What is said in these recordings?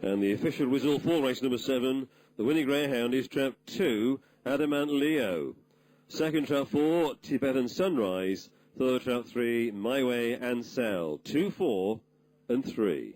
And the official whistle for race number 7, the winning greyhound is trap 2, Adamant Leo. Second trap 4, Tibetan Sunrise. Third trap 3, My Way and Sal. 2, 4 and 3.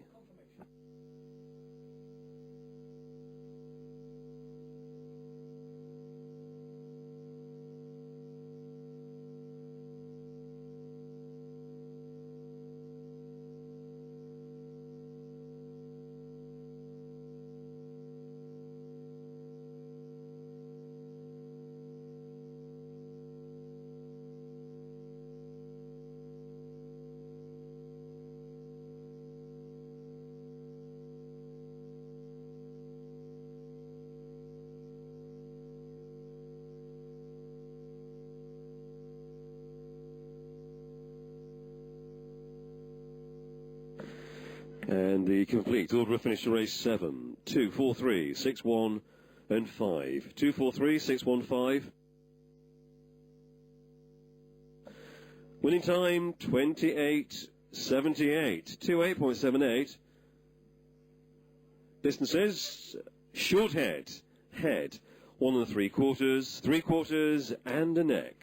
And the complete order of finish to race 7, 2, 4, 3, 6, 1 and 5. 2, 4, 3, 6, 1, 5. Winning time 28.78, 28.78. Distances, short head, 1 3/4, 3/4 and a neck.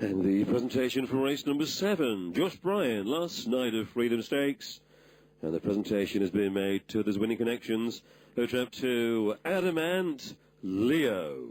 And the presentation from race number 7, Josh Bryan, last night of Freedom Stakes. And the presentation has been made to those winning connections. Go trap 2, Adamant Leo.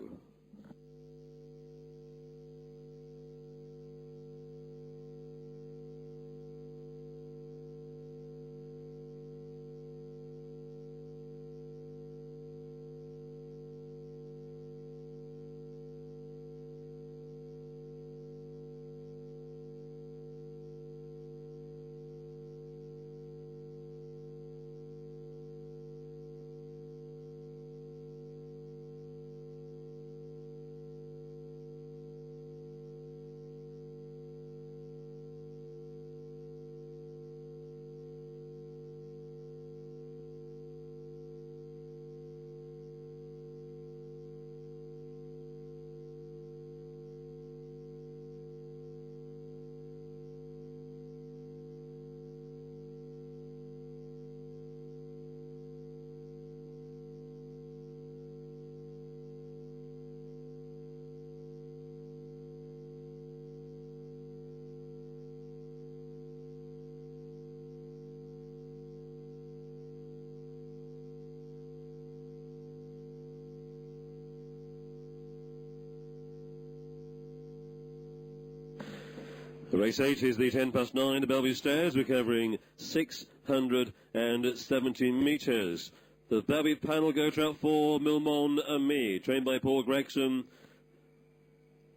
Race 8 is the 9:10, the Bellevue Stairs. We're covering 670 metres. The Babby panel go to out for Milmon and Me, trained by Paul Gregson.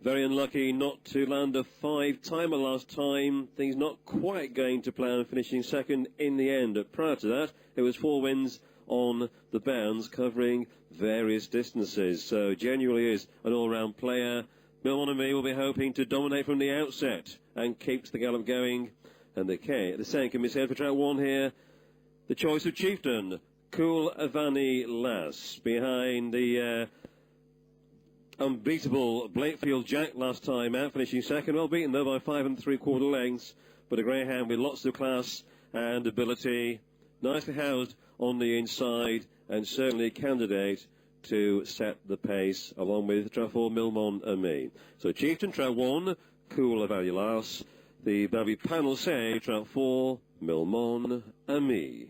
Very unlucky not to land a 5-timer last time. Things not quite going to plan, finishing second in the end. Prior to that, it was 4 wins on the bounds, covering various distances. So genuinely is an all-round player. Milmon and Me will be hoping to dominate from the outset and keeps the gallop going. And the same can be said for track 1 here. The choice of Chieftain, Cool Avani Lass, behind the unbeatable Blakefield Jack last time out, finishing second. Well beaten though by 5 3/4 lengths, but a greyhound with lots of class and ability, nicely housed on the inside, and certainly a candidate to set the pace, along with track 4 Milmon and Me. So Chieftain, track 1, Cool Avani Lass. The Babby panel say track 4 Milmon and Me.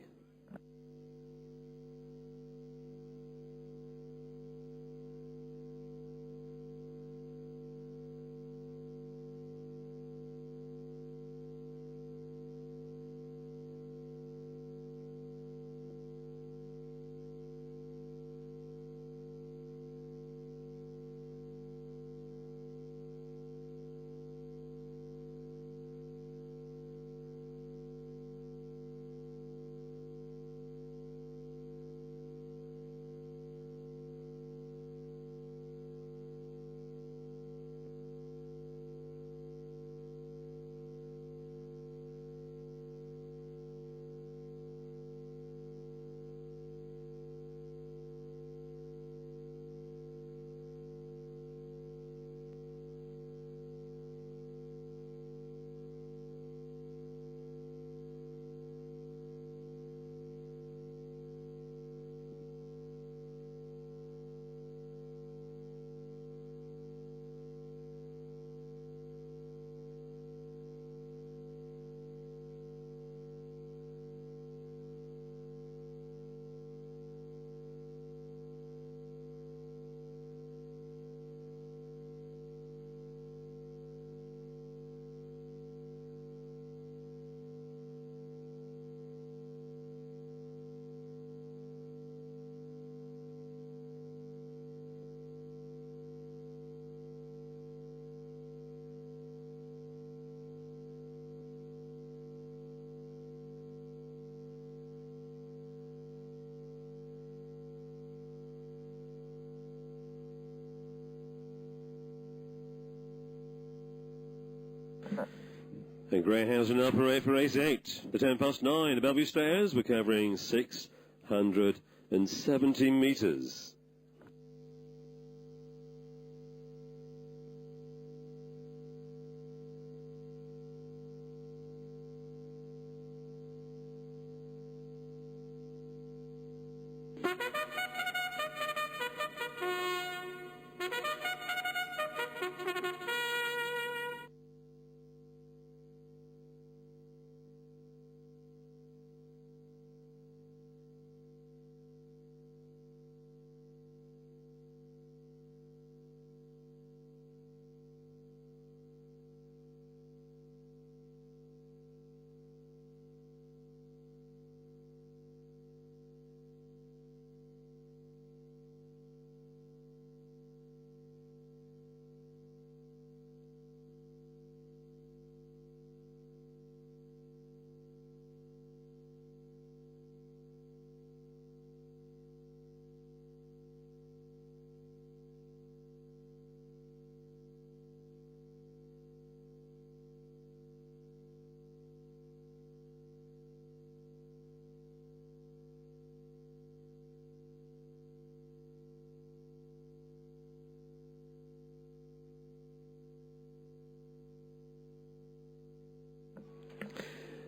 And greyhounds in upper 8 for race 8. The 10 past 9, the Bellevue Stairs were covering 670 metres.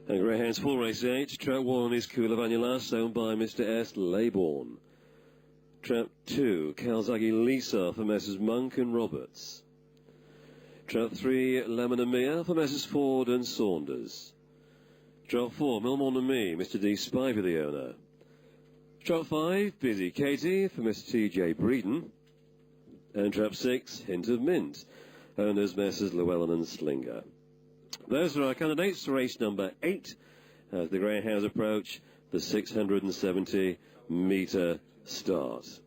And greyhounds full race 8. Trap 1 is Cool Avani Lass, owned by Mr. S. Laybourne. Trap 2, Calzaghe Lisa for Messrs. Monk and Roberts. Trap 3, Lemon and Mia for Messrs. Ford and Saunders. Trap 4, Milmon and Me, Mr. D. Spivey, the owner. Trap 5, Busy Katie for Mr. T.J. Breeden. And Trap 6, Hint of Mint, owners Messrs. Llewellyn and Slinger. Those are our candidates for race number 8 as the greyhounds approach the 670-metre start.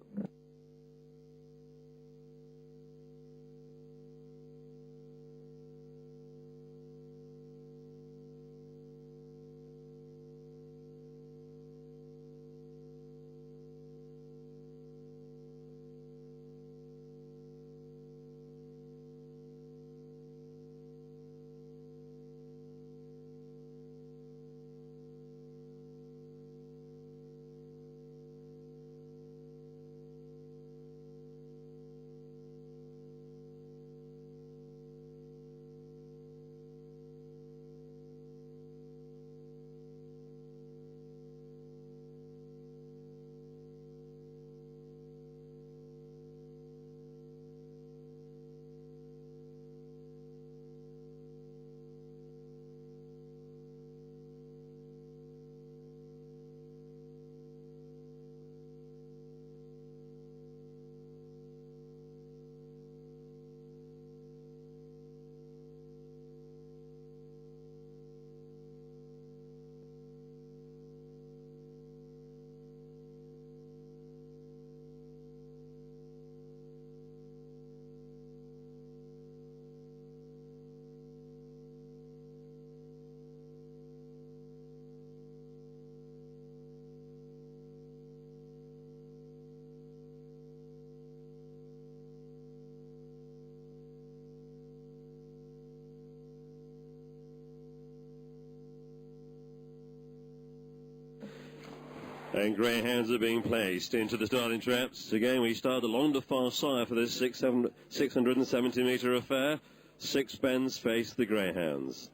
And greyhounds are being placed into the starting traps. Again, we start along the far side for this 670-metre affair. Sixpence face the greyhounds.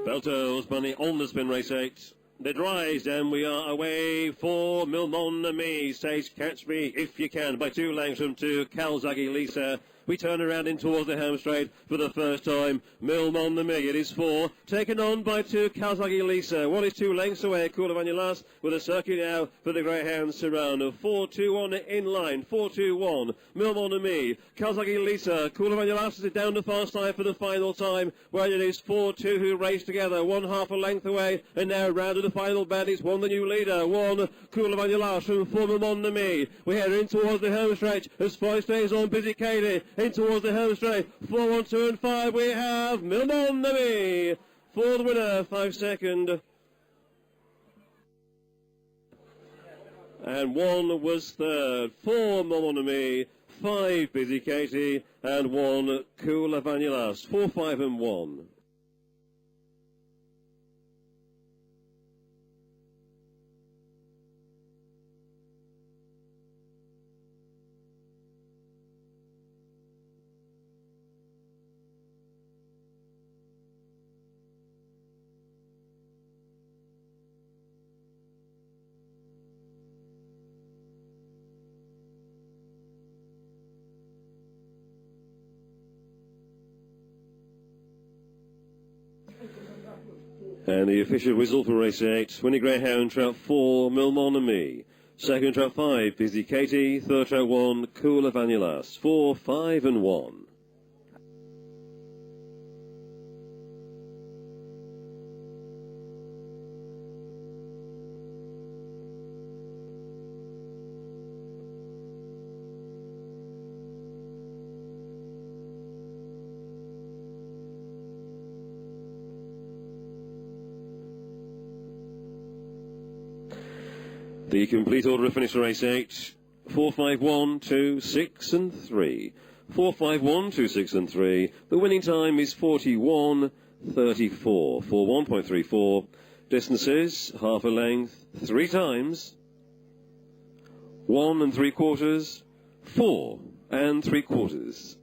Belto's money on the spin race 8. It rise and we are away for Milmon and Me. Says Catch Me If You Can by 2 lengths from 2 Calzaghe Lisa. We turn around in towards the home straight for the first time. Milmon and Me, it is 4. Taken on by 2 Calzaghe Lisa. 1 is 2 lengths away. Cool of Anulas with a circuit now for the greyhounds surround. 4-2-1 in line. 4-2-1. Milmon and Me. Calzaghe Lisa. Cool of Anulas is down the far side for the final time. Where it is 4-2 who race together. 1/2 a length away. And now round to the final bend. It's 1 the new leader. 1 Cool of Anulas from 4 Milmon and Me. We head in towards the home stretch as 5 stays on Busy Katie. In towards the home straight. 4, 1, 2 and 5 we have Milmon and Me for the winner. 5 second. And 1 was third. 4 Milmon and Me. 5 Busy Katie. And 1 Cool of Anulas. 4, 5 and 1. And the official whistle for race 8. Winning greyhound, trap 4, Milmon and Me. Second, trap 5, Busy Katie. Third, trap 1, Cool of Anulas. 4, 5 and 1. The complete order of finish for race 8. 4, 5, 1, 2, 6 and 3. 4, 5, 1, 2, 6 and 3. The winning time is 41.34. 41.34. Distances, half a length, 3 times. 1 3/4. 4 3/4.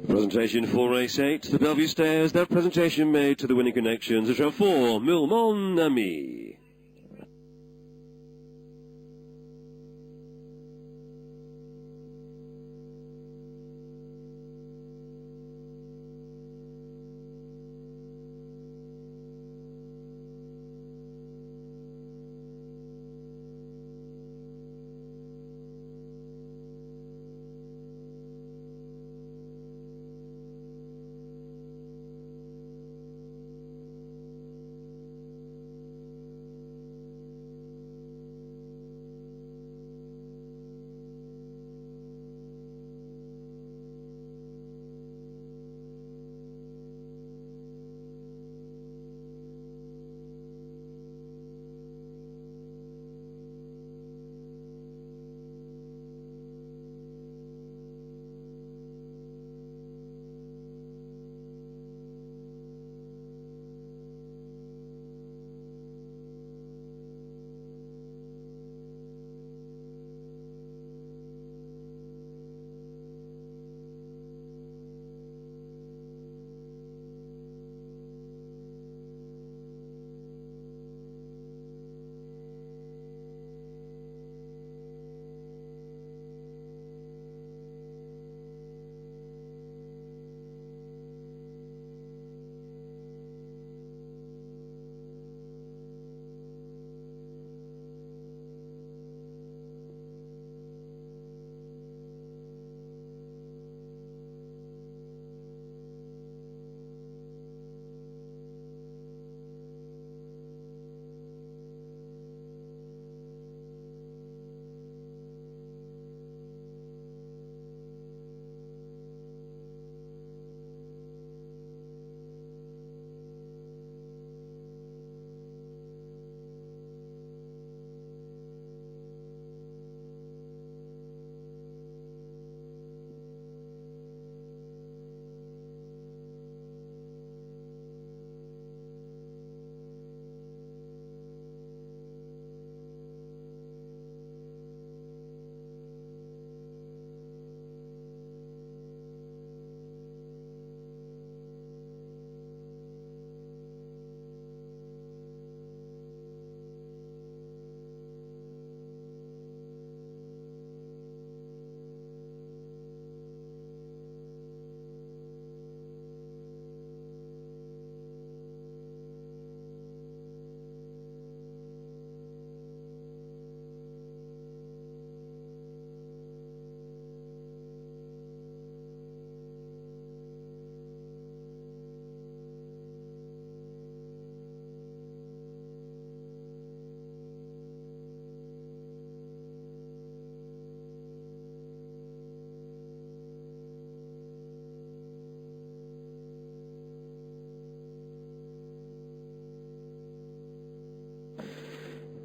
Presentation for race 8, the Bellevue Stairs. That presentation made to the winning connections of round 4, Mille Mon Ami.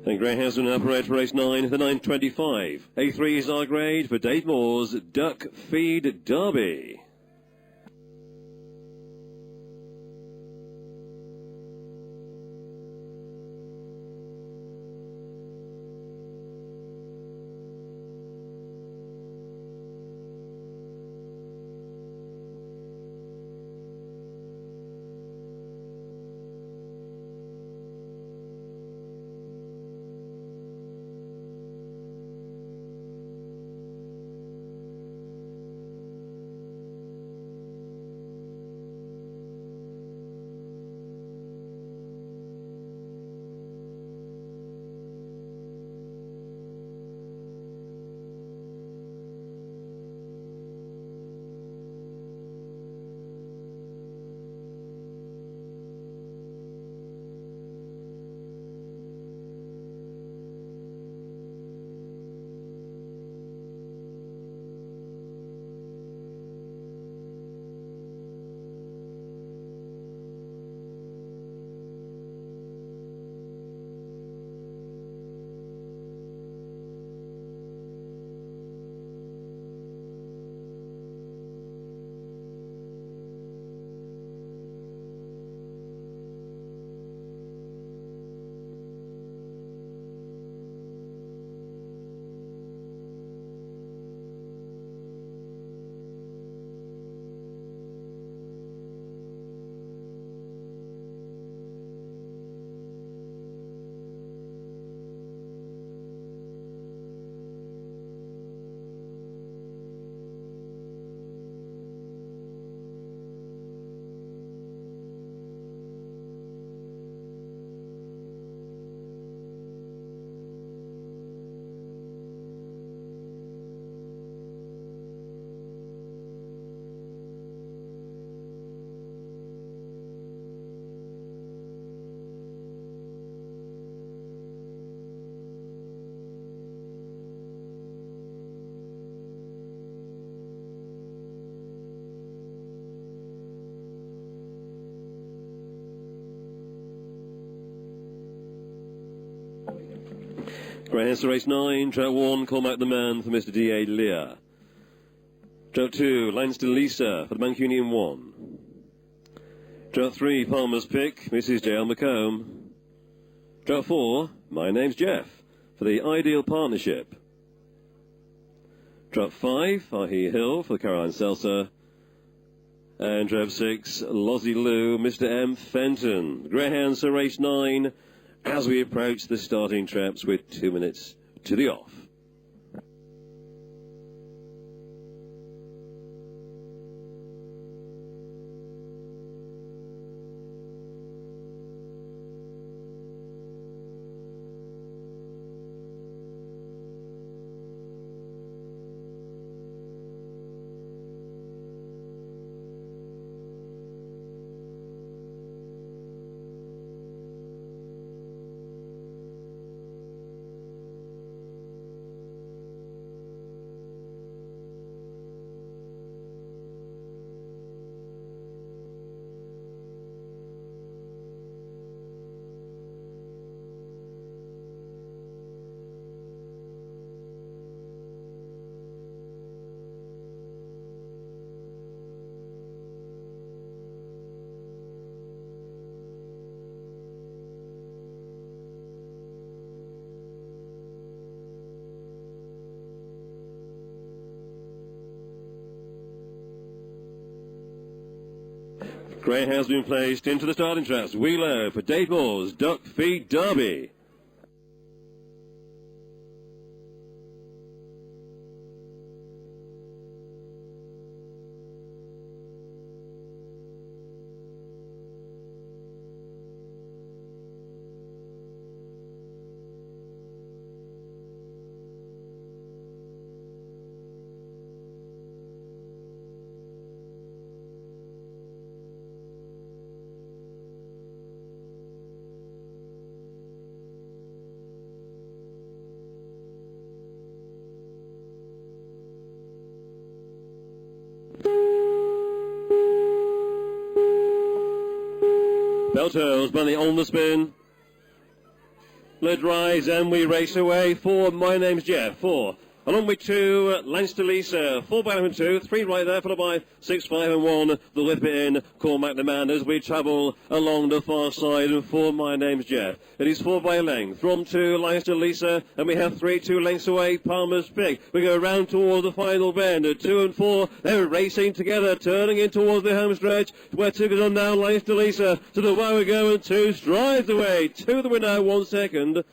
And greyhounds will now parade for race 9, the 9.25. A3 is our grade for Dave Moore's Duck Feed Derby. Greyhounds to race 9, track 1, Call Back the Man for Mr. D.A. Lear. Track 2, Leinster Lisa for the Mancunian 1. Track 3, Palmer's Pick, Mrs. J.L. McComb. Track 4, My Name's Jeff for the Ideal Partnership. Track 5, Ahi Hill for the Caroline Seltzer. And Track 6, Lozzie Lou, Mr. M. Fenton. Greyhounds to race 9 as we approach the starting traps with 2 minutes to the off. Greyhounds been placed into the starting traps. Wheeler for Dave Moore's Duck Feed Derby. Belle turns, Bunny on the spin. Led rise and we race away. 4, My Name's Jeff. 4. Along with 2, Leinster Lisa. 4 by 11 2. 3 right there, followed by 6, 5 and 1. The whip it in. Call Back the Man as we travel along the far side. And 4, My Name's Jeff. It is 4 by length. From 2, Leinster Lisa. And we have 3, 2 lengths away. Palmer's Pick. We go round towards the final bend. 2 and 4. They're racing together. Turning in towards the home stretch. Where 2 goes on now. Leinster Lisa. To the way we go. And 2 strides away. 2 the winner. 1 second.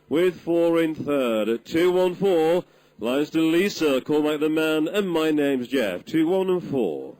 With 4 in third. At 2, 1, 4. Leinster Lisa, Call Back the Man, and My Name's Jeff. 2, 1 and 4.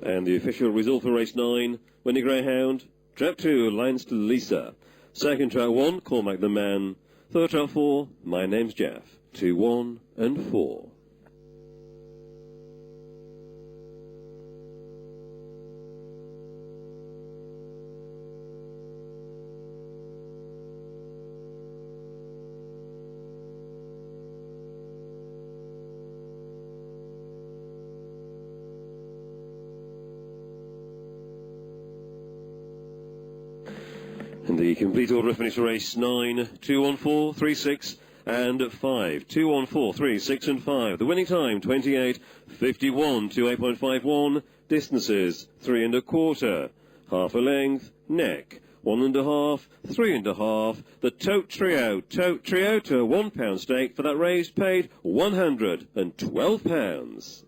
And the official result for race 9, winning greyhound, trap 2, Leinster Lisa. Second track 1, Call Back the Man. Third track 4, My Name's Jeff. 2, 1 and 4. And the complete order of finish race 9, 2 on 4, 3, 6 and 5. 2 on 4, 3, 6 and 5. The winning time 28.51 to 8.51. Distances 3 1/4, half a length, neck 1 1/2, 3 1/2. The tote trio to a £1 stake for that race paid £112.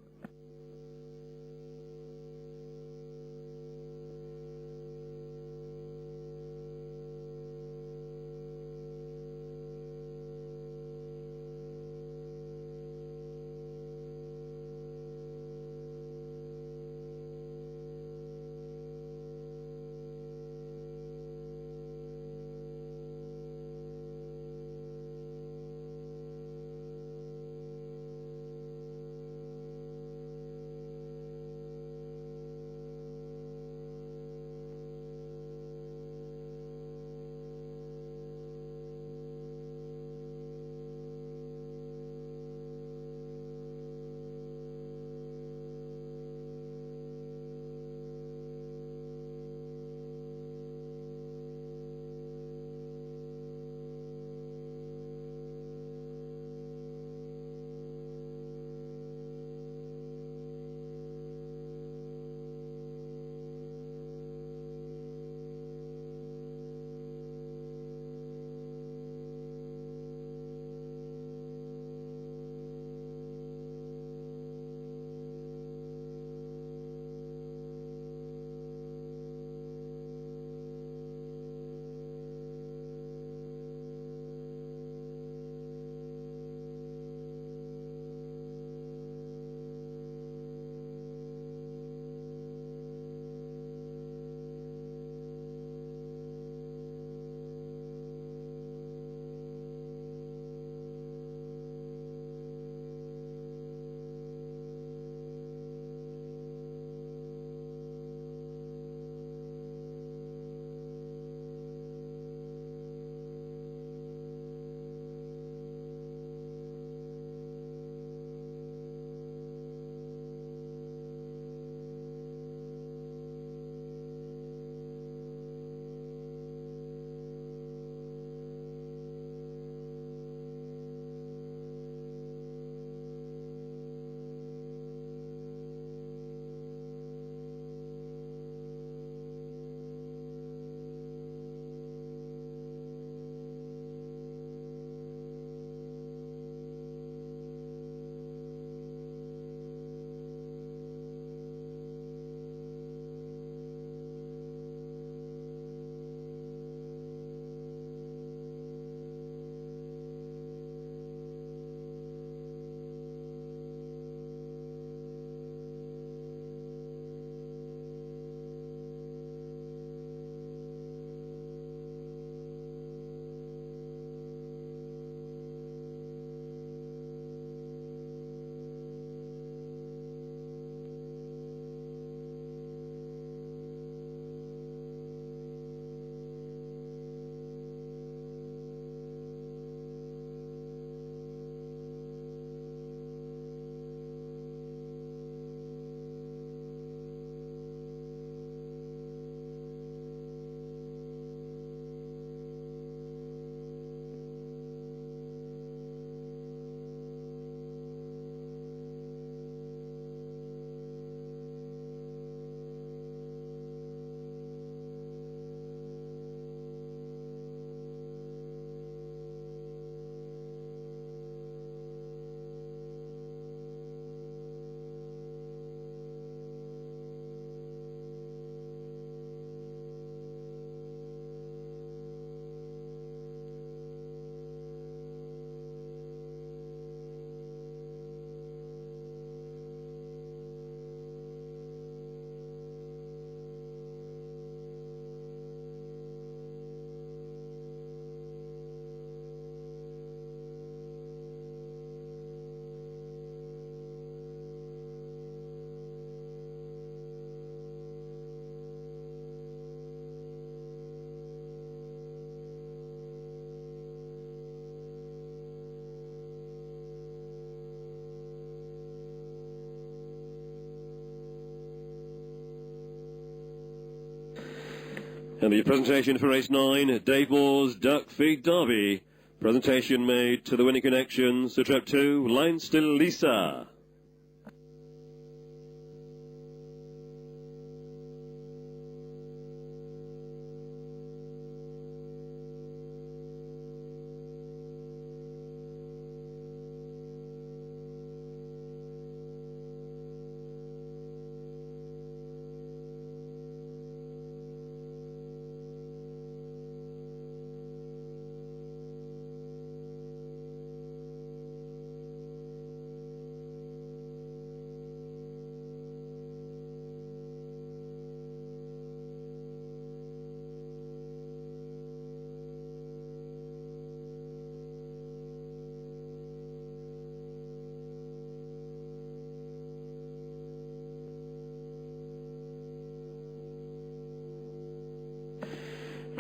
And the presentation for race 9, Dave Moore's Duck Feed Derby. Presentation made to the winning connections, to trap 2, Line Still Lisa.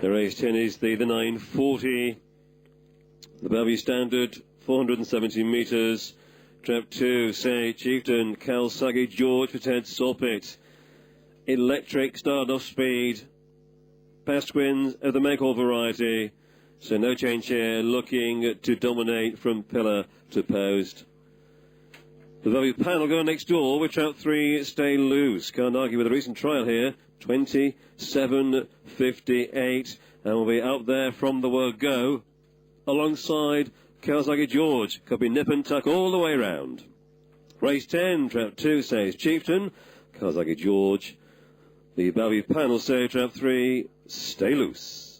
The race 10 is the 940, the Bellevue Standard, 470 metres. Trap 2, Say Chieftain, Kalsagi George for Ted Solpit. Electric started off speed. Pasquins of the Maycall variety, so no change here, looking to dominate from pillar to post. The Bellevue panel going next door with trap 3, Stay Loose. Can't argue with a recent trial here. 27.58, and will be out there from the word go alongside Kawasaki George. Could be nip and tuck all the way round. Race 10, trap 2 says Chieftain, Kawasaki George. The Bellevue panel say trap 3, Stay Loose.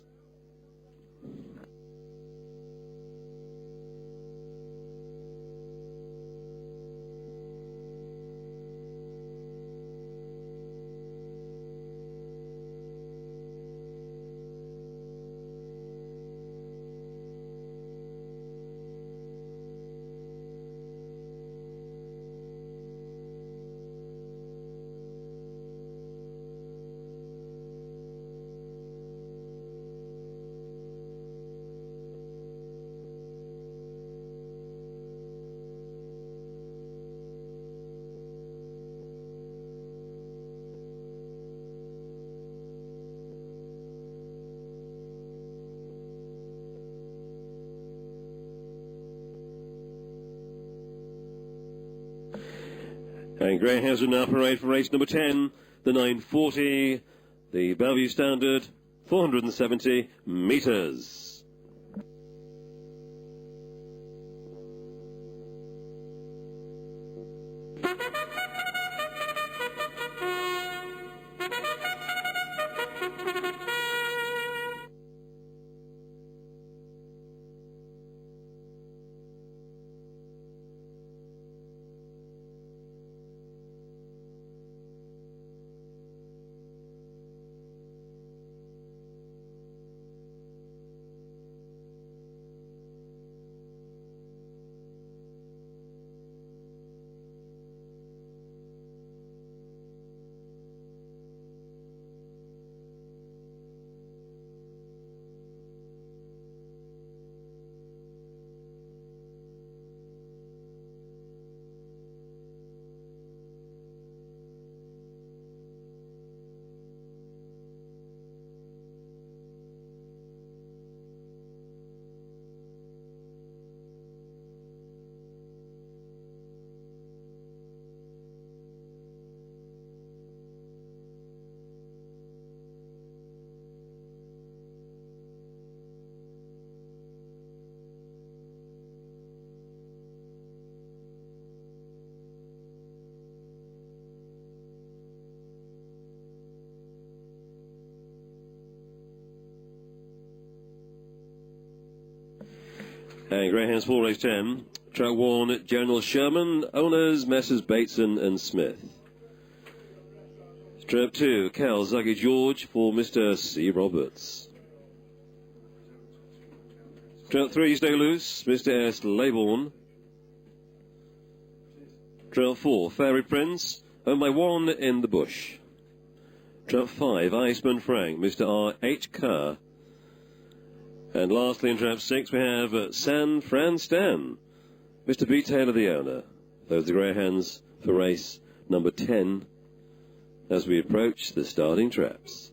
And greyhounds will now parade for race number 10, the 940, the Bellevue Standard, 470 metres. And greyhounds for race 10, track 1, General Sherman, owners Messrs Bateson and Smith. Trap 2, Kawasaki George for Mr. C. Roberts. Trap 3, Stay Loose, Mr. S. Laybourne. Trap 4, Fairy Prince, owned by One in the Bush. Trap 5, Iceman Frank, Mr. R. H. Kerr. And lastly, in trap 6, we have San Fran Stan, Mr. B. Taylor, the owner. Those are the greyhounds for race number 10 as we approach the starting traps.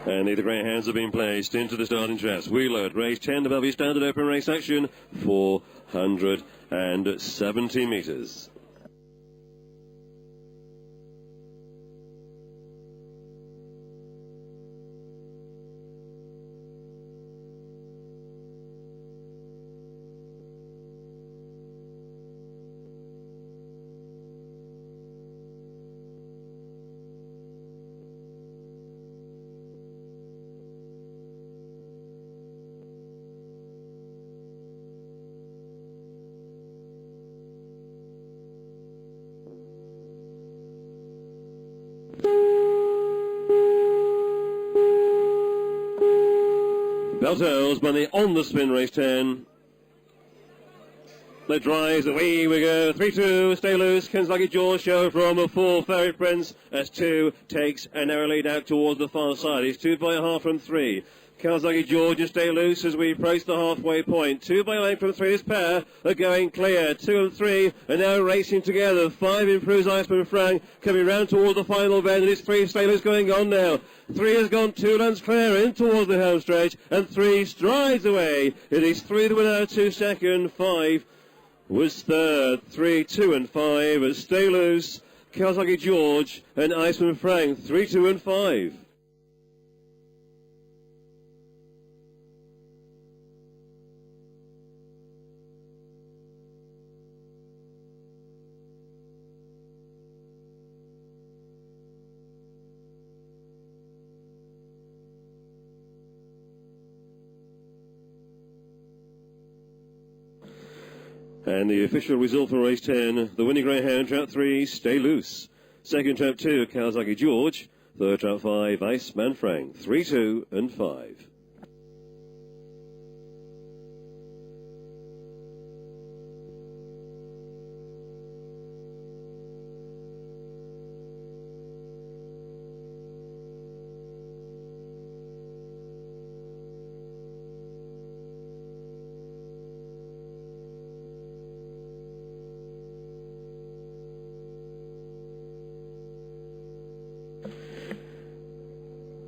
And the greyhounds have been placed into the starting traps. We load race 10 above your standard open race action, 470 metres. Belle money on the spin, race 10. The drives, away we go. 3-2, stay loose. Kenzaki George show from a 4. Fairy Prince as 2 takes a narrow lead out towards the far side. He's 2 by a half from 3. Kawasaki George and stay loose as we approach the halfway point. 2 by lane from 3. This pair are going clear. 2 and 3 are now racing together. 5 improves Iceman Frank coming round towards the final bend. And it's 3 stay loose going on now. 3 has gone 2 lengths clear in towards the home stretch. And 3 strides away. It is 3 that were now 2 second. 5 was third. 3, 2 and 5 as stay loose. Kawasaki George and Iceman Frank. 3, 2 and 5. And the official result for race 10, the winning greyhound, trap 3, stay loose. Second trap 2, Kawasaki George. Third trap 5, Iceman Frank. 3, 2 and 5.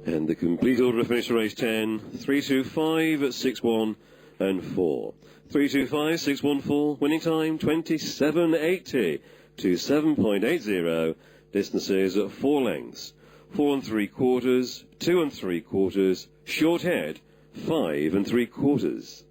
And the complete order of finish for race 10, 3, 2, 5, 6, 1 and 4. 3, 2, 5, 6, 1, 4. Winning time 27.80 to 7.80. Distances at 4 lengths. 4 3/4, 2 3/4, short head, 5 3/4.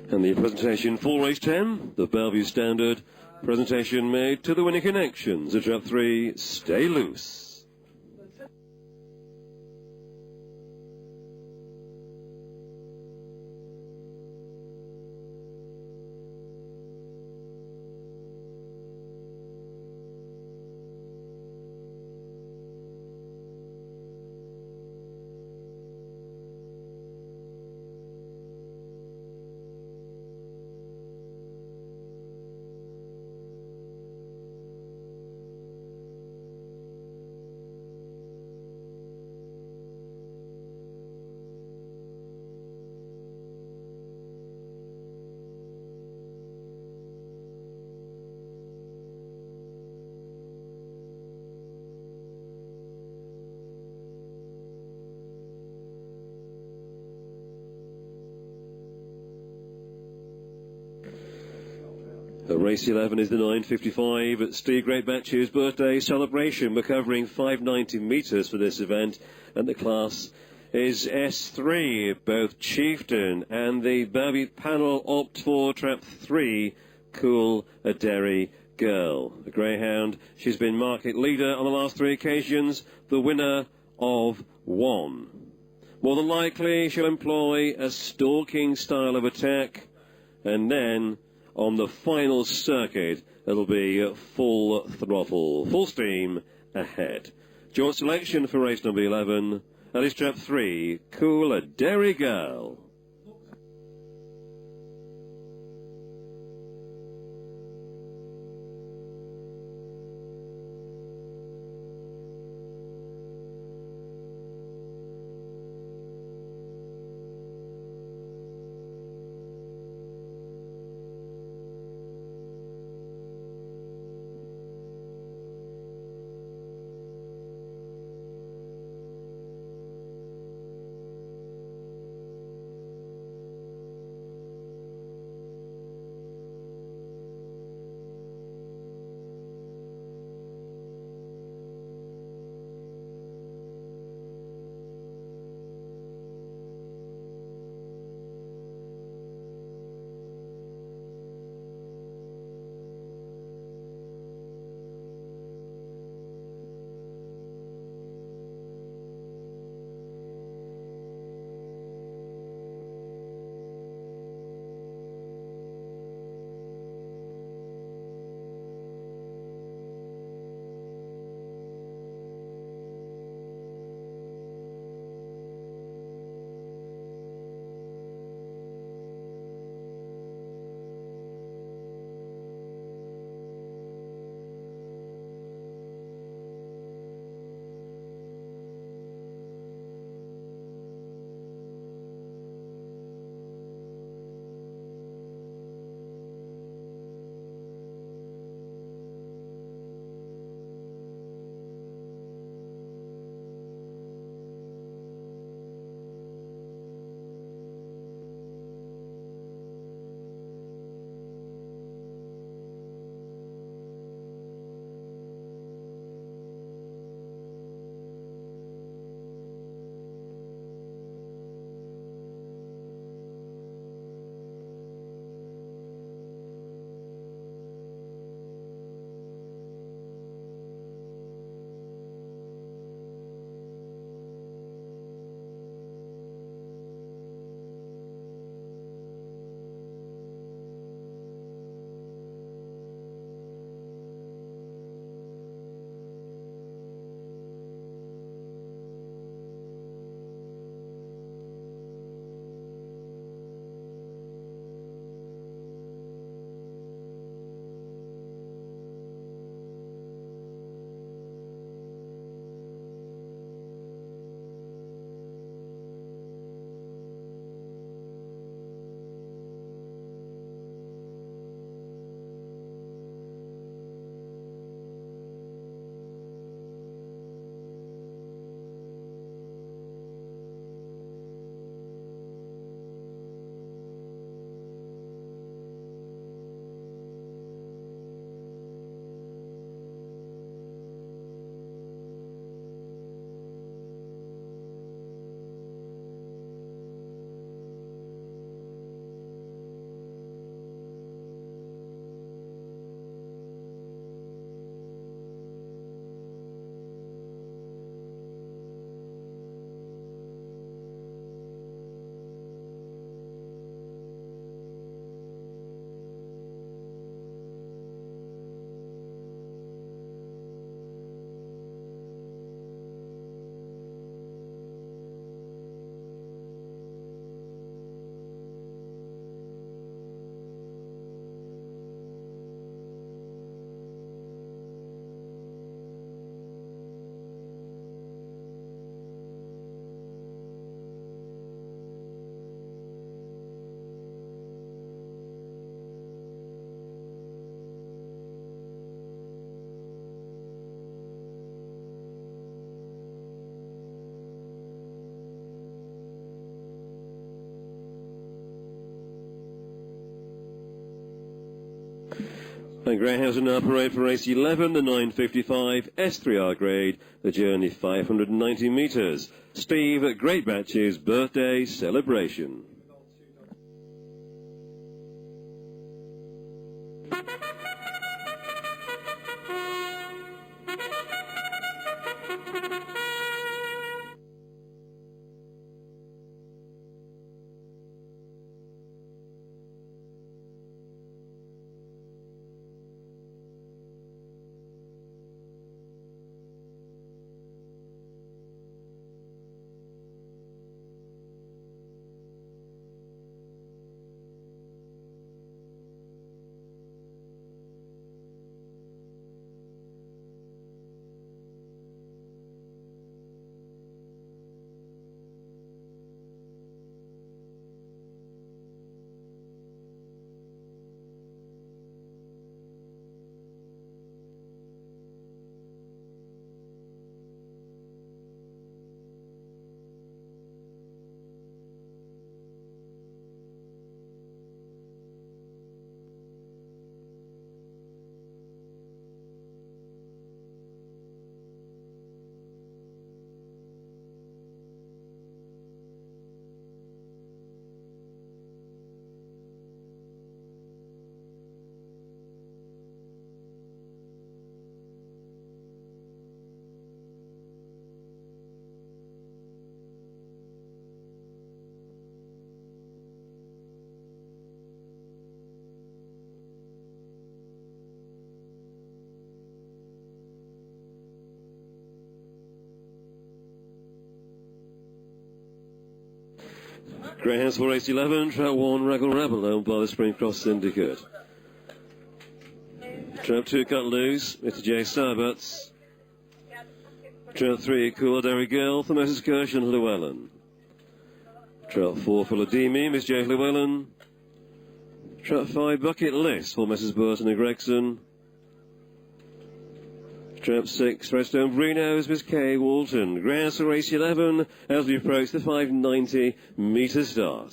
And the presentation for race 10, the Bellevue Standard, presentation made to the winning connections at trap 3, Stay Loose. Race 11 is the 9:55 Steve Great Matchew's birthday celebration. We're covering 590 metres for this event, and the class is S3. Both Chieftain and the Bellevue panel opt for trap 3, Cool a Derry Girl. The greyhound, she's been market leader on the last 3 occasions, the winner of 1. More than likely, she'll employ a stalking style of attack, and then on the final circuit, it'll be full throttle, full steam ahead. Your selection for race number 11, that is trap 3, Cool a Derry Girl. And greyhounds are now parade for race 11, the 9.55 S3R grade, the journey 590 metres. Steve at Great Batch's birthday celebration. Greyhounds for race 11, Trap 1, Raggle Rebel, owned by the Spring Cross Syndicate. Trap 2, Cut Loose, Mr. J. Starbuts. Trap 3, Cool Derry Girl for Mrs. Kirsch and Llewellyn. Trap 4, Philademi, Miss J. Llewellyn. Trap 5, Bucket List for Mrs. Burton and Gregson. Trap 6, Redstone Brinos, Miss K. Walton. Greyhounds for race 11 as we approach the 590 metre start.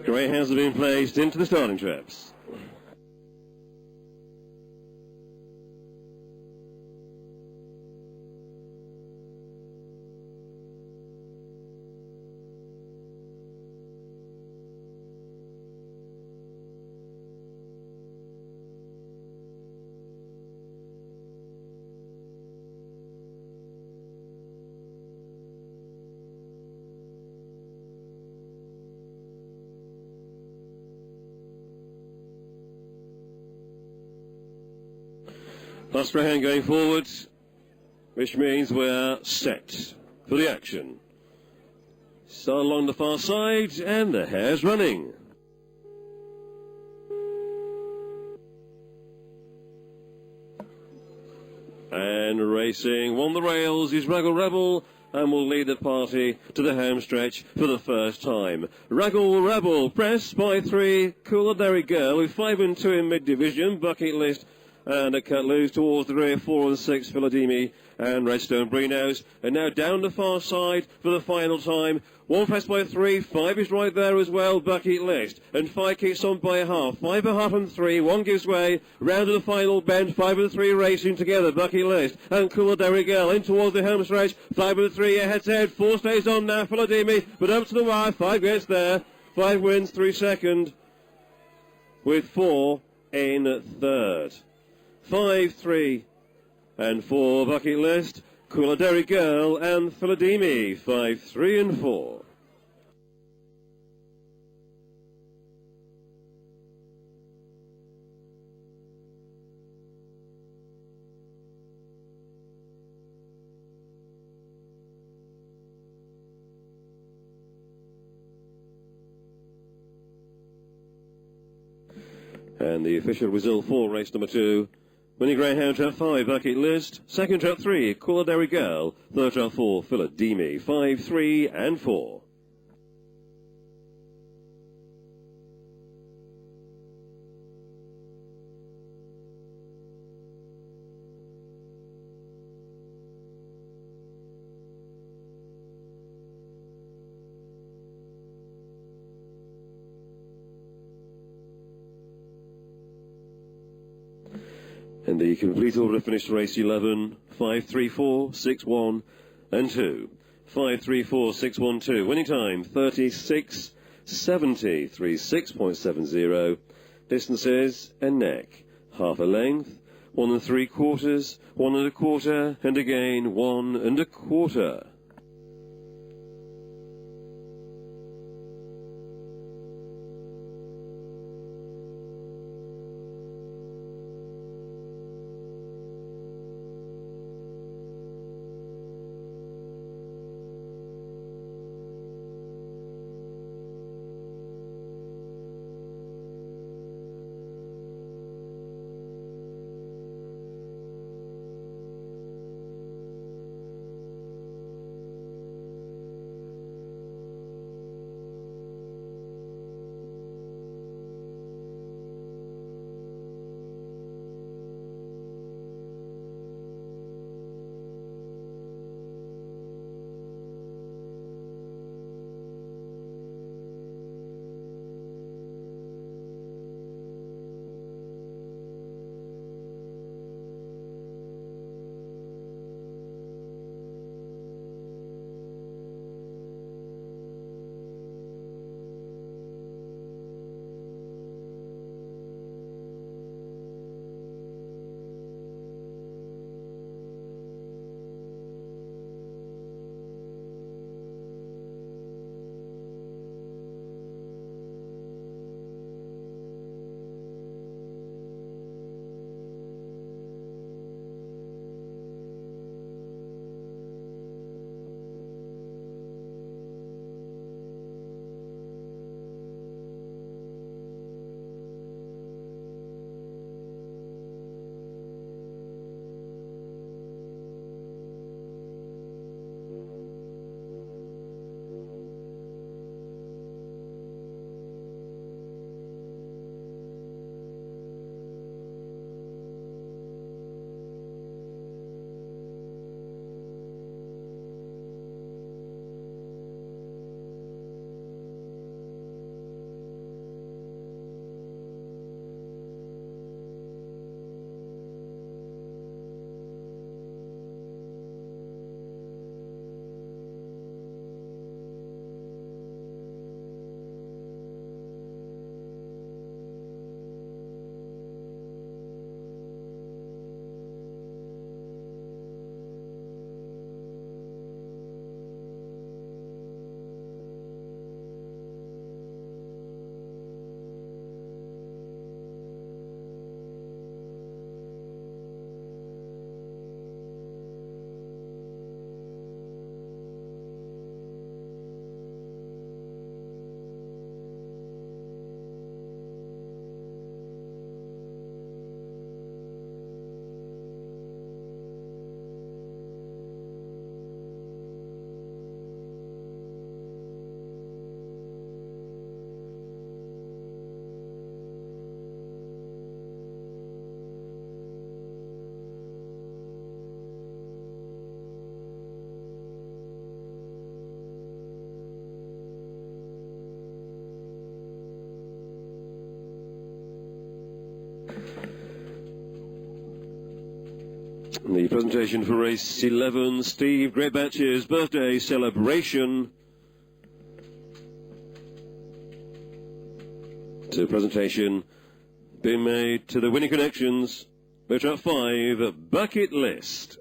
Greyhounds have been placed into the starting traps. Last greyhound going forward, which means we're set for the action. Start along the far side, and the hare's running. And racing on the rails is Raggle Rebel, and will lead the party to the home stretch for the first time. Raggle Rebel, pressed by 3, Culinary Girl, with 5 and 2 in mid-division, Bucket List, and a cut loose towards the rear, 4 and 6, Philadimi and Redstone Breenhouse. And now down the far side for the final time. 1 pressed by 3, 5 is right there as well, Bucket List. And 5 keeps on by a half, 5 a half and 3, 1 gives way. Round to the final bend, 5 and 3 racing together, Bucket List and Culinary Girl in towards the home stretch. 5 and 3 head to head, 4 stays on now, Philadimi, but up to the wire, 5 gets there. 5 wins, 3 second, with 4 in third. 5, 3, and 4, Bucket List, Culinary Girl, and Philadimi, 5, 3, and 4. And the official result for race number 2. Winning greyhound trap 5, Bucket List. Second trap 3, Culinary Girl. Third trap 4, Philadimi. 5, 3, and 4. And the complete order finished race 11, 5, 3, 4, 6, 1, and 2. 5, 3, 4, 6, 1, 2. Winning time, 36, 70, 36.70. Distances and neck, half a length, 1 3/4, 1 1/4, and again 1 1/4. The presentation for race 11, Steve Greatbatch's birthday celebration. To presentation being made to the winning connections, motor 5, Bucket List.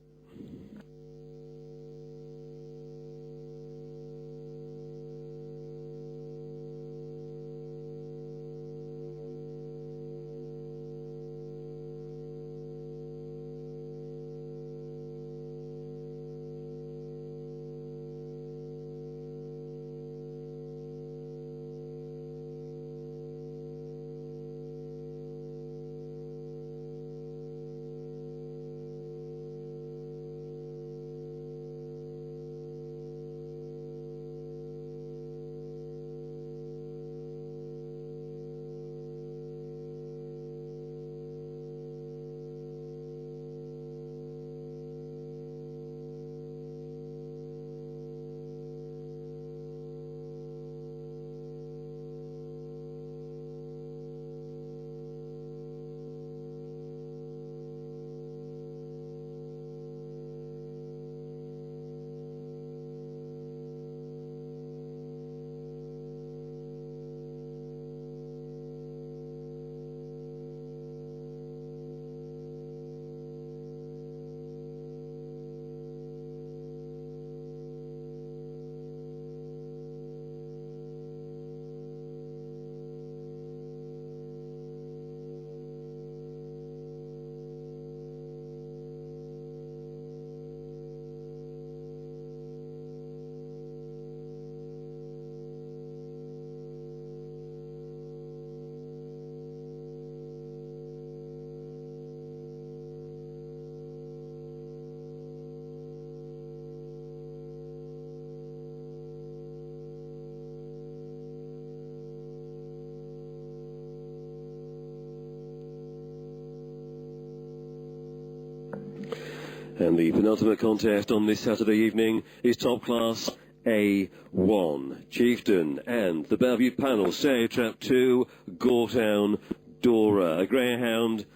And the penultimate contest on this Saturday evening is top class A1. Chieftain and the Bellevue panel say trap 2, Goretown Dora. A greyhound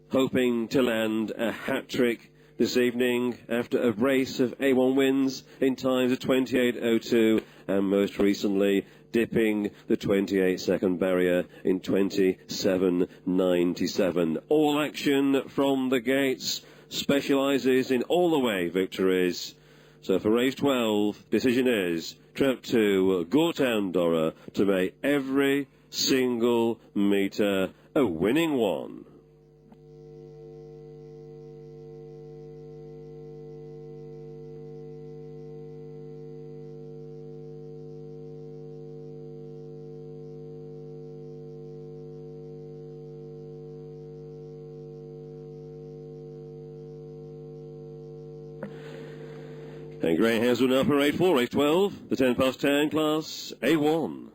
hoping to land a hat-trick this evening after a race of A1 wins in times of 28.02 and most recently dipping the 28-second barrier in 27.97. All action from the gates. Specialises in all-the-way victories. So for race 12, decision is trap 2, Goretown Dora, to make every single metre a winning one. And greyhounds will now parade for race 12, the 10 past 10 class A1.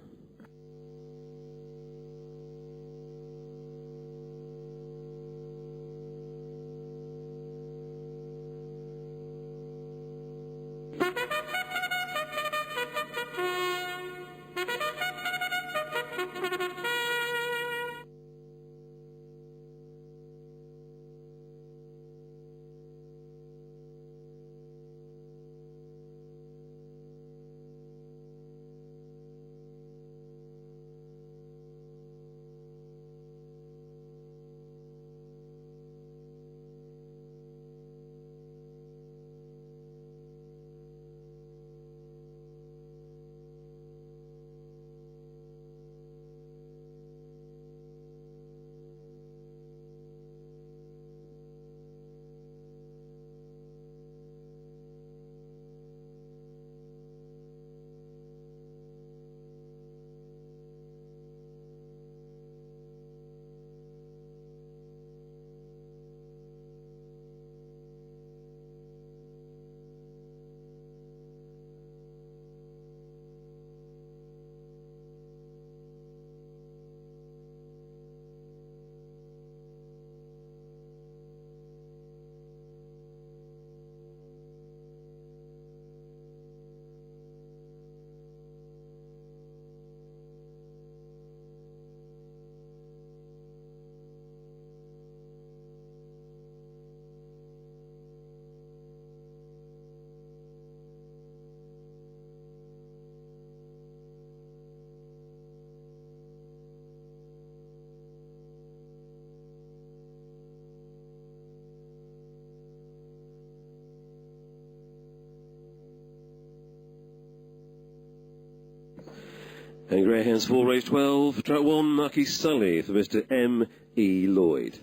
And greyhounds for race 12, track 1, Marquis Sully for Mr. M.E. Lloyd.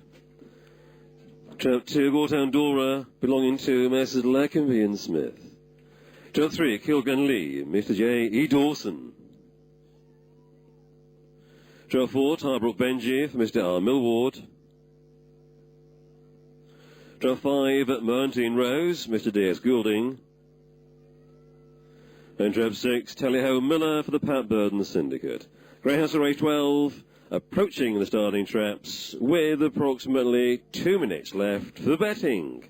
Trap 2, Gortown Dora, belonging to Messrs. Lackenby and Smith. Trap 3, Kilgan Lee, Mr. J.E. Dawson. Trap 4, Tarbrook Benji for Mr. R. Millward. Trap 5, Mountain Rose, Mr. D.S. Goulding. And trap 6, Tally-Ho Miller for the Pat Burden Syndicate. Greyhounds for race 12, approaching the starting traps with approximately 2 minutes left for betting.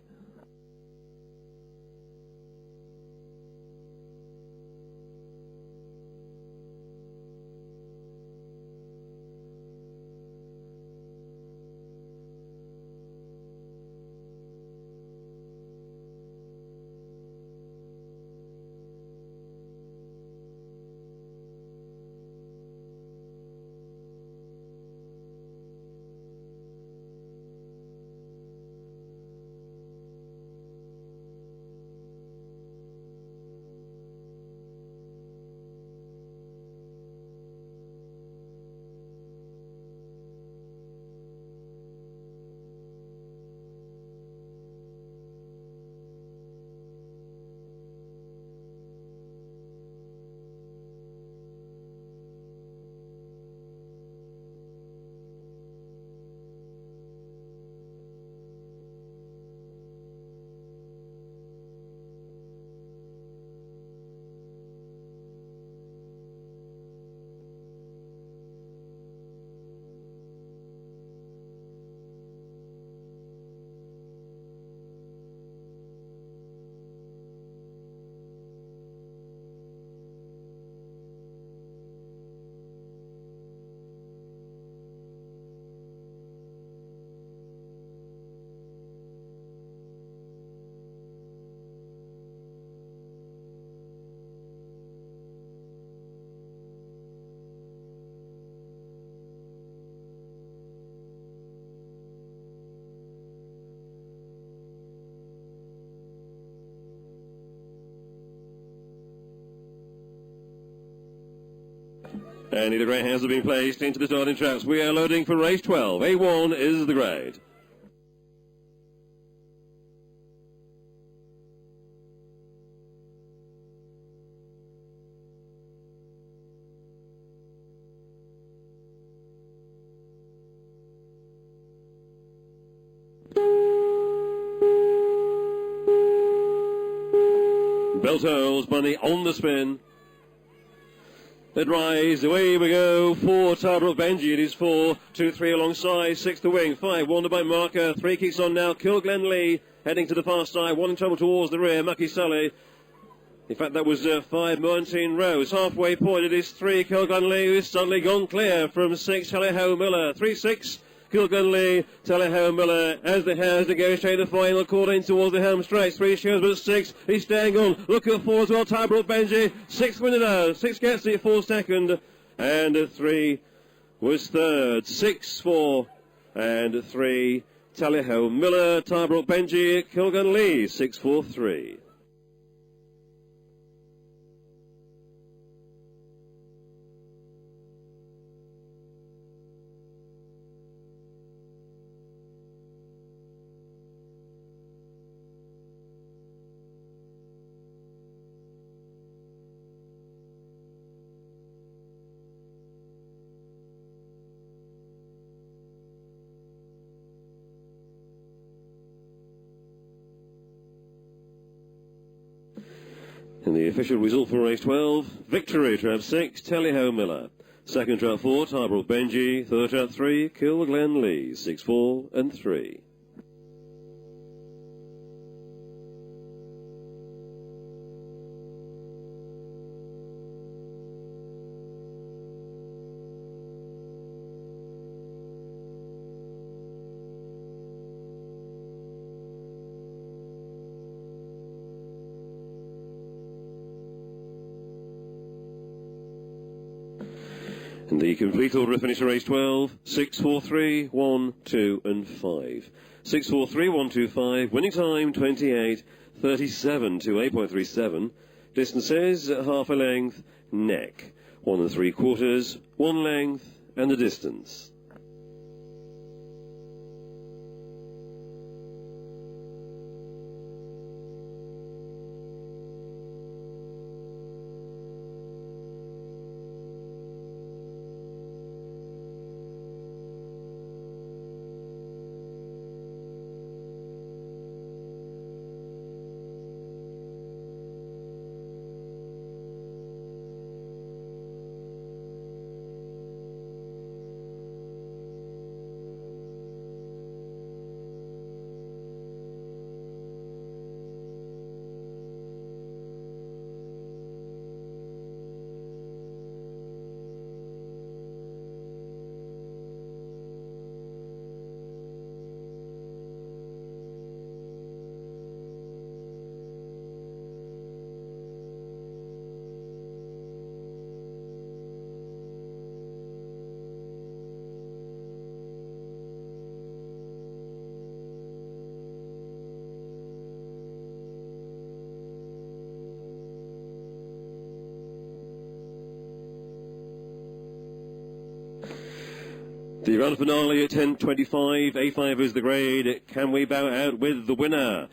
And the greyhounds have been placed into the starting traps. We are loading for race 12. A1 is the grade. Belle Tolls, Bunny on the spin. Let rise, away we go, 4, Tarbrook Benji, it is 4, 2, 3 alongside, 6 the wing, 5, Wander by Marker, 3 kicks on now, Kilglen Lee, heading to the far side, 1 in trouble towards the rear, Mucky Sully. In fact, that was 5, Mountain Rose, halfway point, it is 3, Kilglen Lee, who's suddenly gone clear from 6, Tally-Ho Miller, 3-6, Kilglen Lee, Tally-Ho Miller, as the hounds negotiate the final quarter in towards the home straight. 3 shows, but 6, he's staying on. Looking for as well, Tarbrook Benji. 6 winner now. 6 gets it, 4 second. And 3 was third. 6, 4, and 3. Tally-Ho Miller, Tarbrook Benji, Kilgan Lee, 6, 4, 3. And the official result for race 12, victory, trap 6, Tally-Ho Miller. Second trap 4, Tarbrook Benji. Third trap 3, Kilglen Lee, 6, 4, and 3. And the complete order finish race 12, 6, 4, 3, 1, 2, and 5. 6, 4, 3, 1, 2, 5. Winning time 28, 37 to 8.37. Distances half a length, neck. 1 3/4, 1 length, and the distance. The round finale at 10:25. A5 is the grade. Can we bow out with the winner?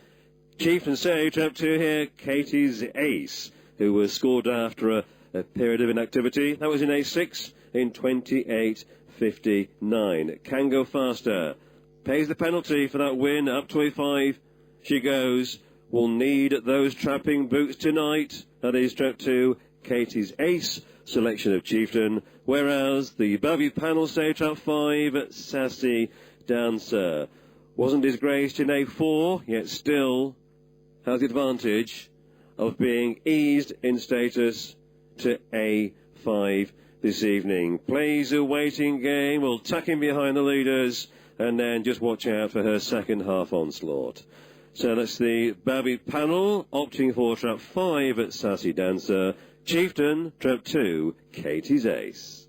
Chieftain Say, trap 2 here, Katie's Ace, who was scored after a period of inactivity. That was in A6 in 28:59. Can go faster. Pays the penalty for that win. Up to A5 she goes. Will need those trapping boots tonight. That is trap 2, Katie's Ace, selection of Chieftain. Whereas the Belle panel say trap 5, Sassy Dancer. Wasn't disgraced in A4, yet still has the advantage of being eased in status to A5 this evening. Plays a waiting game, will tuck in behind the leaders, and then just watch out for her second half onslaught. So that's the Belle panel, opting for trap 5 at Sassy Dancer. Chieftain, trap 2, Katie's Ace.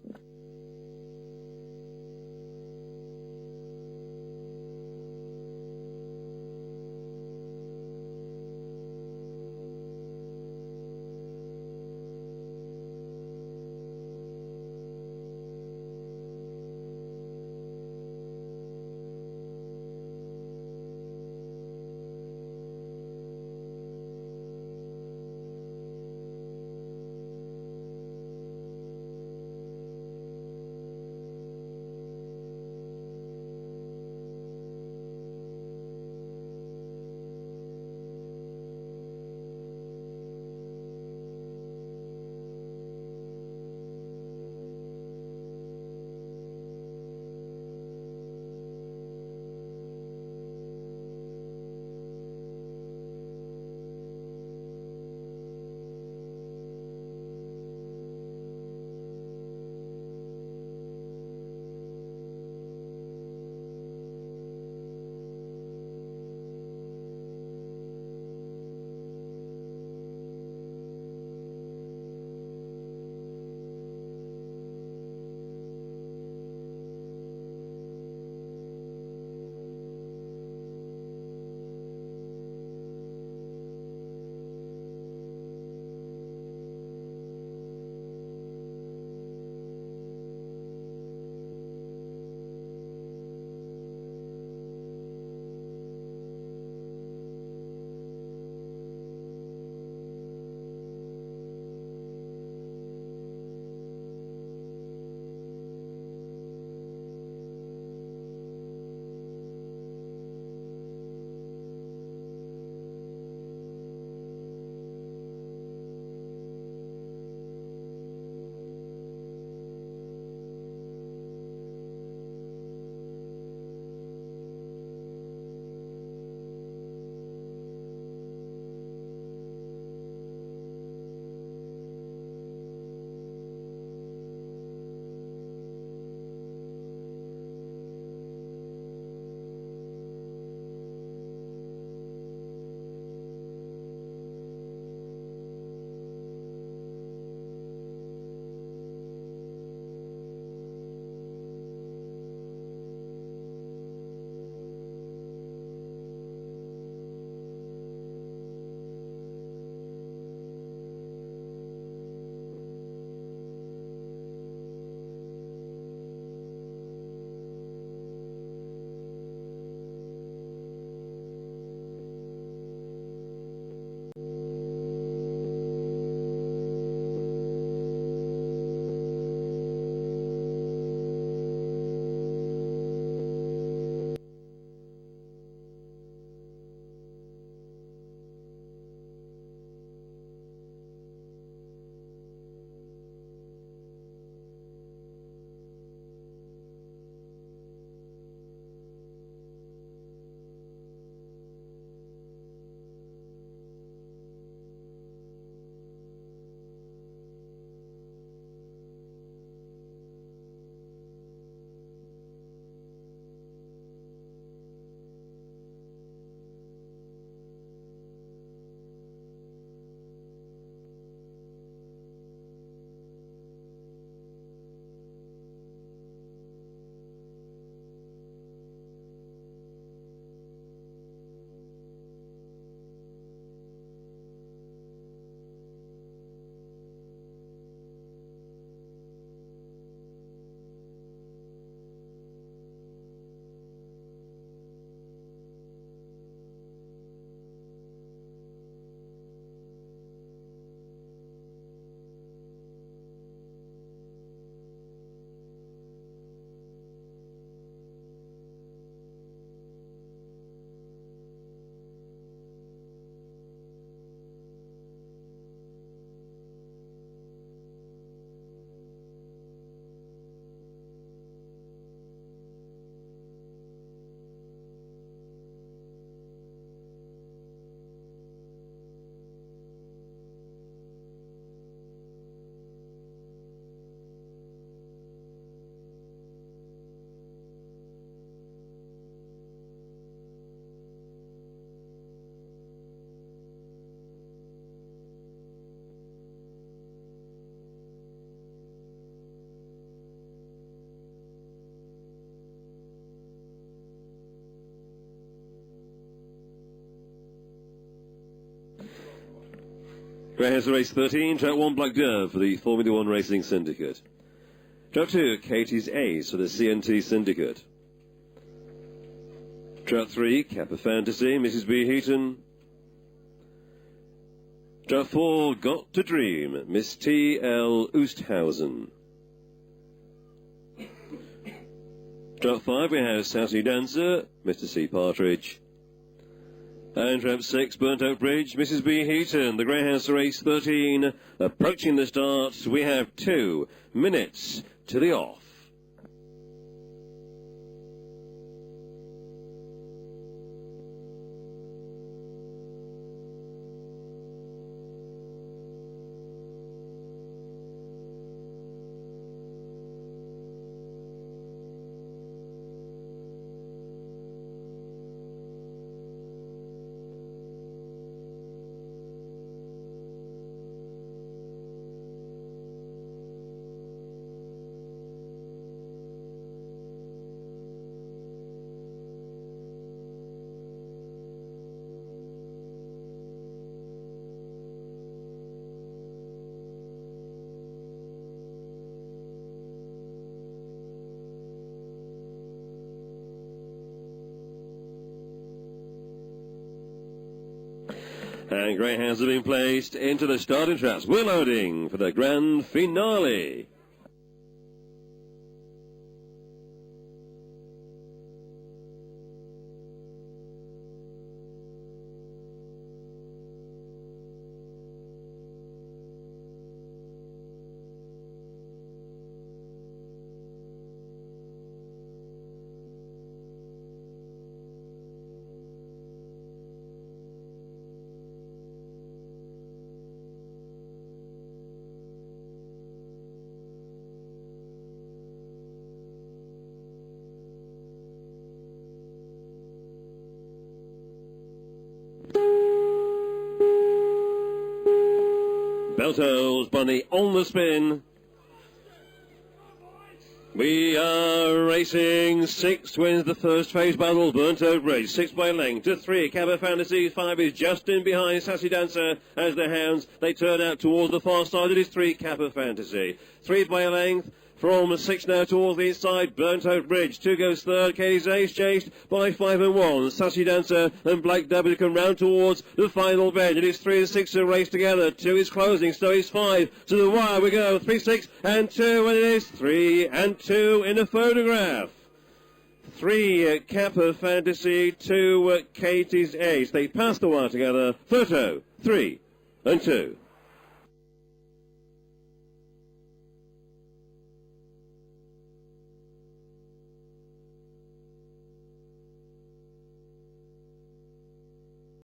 Greyhounds race 13, track 1 Black Dove for the Formula 1 Racing Syndicate. Track 2 Katie's Ace for the CNT Syndicate. Track 3 Kappa Fantasy, Mrs. B. Heaton. Track 4 Got to Dream, Miss T. L. Oosthausen. Track 5 we have Sassy Dancer, Mr. C. Partridge. And trap 6, Burnt Out Bridge, Mrs. B. Heaton. The Greyhounds race 13. Approaching the start, we have 2 minutes to the off. And greyhounds have been placed into the starting traps. We're loading for the grand finale. Belto's Bunny on the spin. We are racing 6 to win the first phase battle. Burnt Out Bridge, 6 by length to 3. Kappa Fantasy, 5 is just in behind Sassy Dancer as the hounds. They turn out towards the far side. It is 3 Kappa Fantasy. 3 by length. From 6 now towards the inside, Burnt Out Bridge. 2 goes third, Katie's Ace chased by 5 and 1. Sassy Dancer and Black Dove come round towards the final bend. It is 3 and 6 a race together. 2 is closing, so is 5. To the wire we go. 3, 6 and 2, and it is 3 and 2 in the photograph. 3 Kappa Fantasy, 2 Katie's Ace. They pass the wire together. Photo 3 and 2.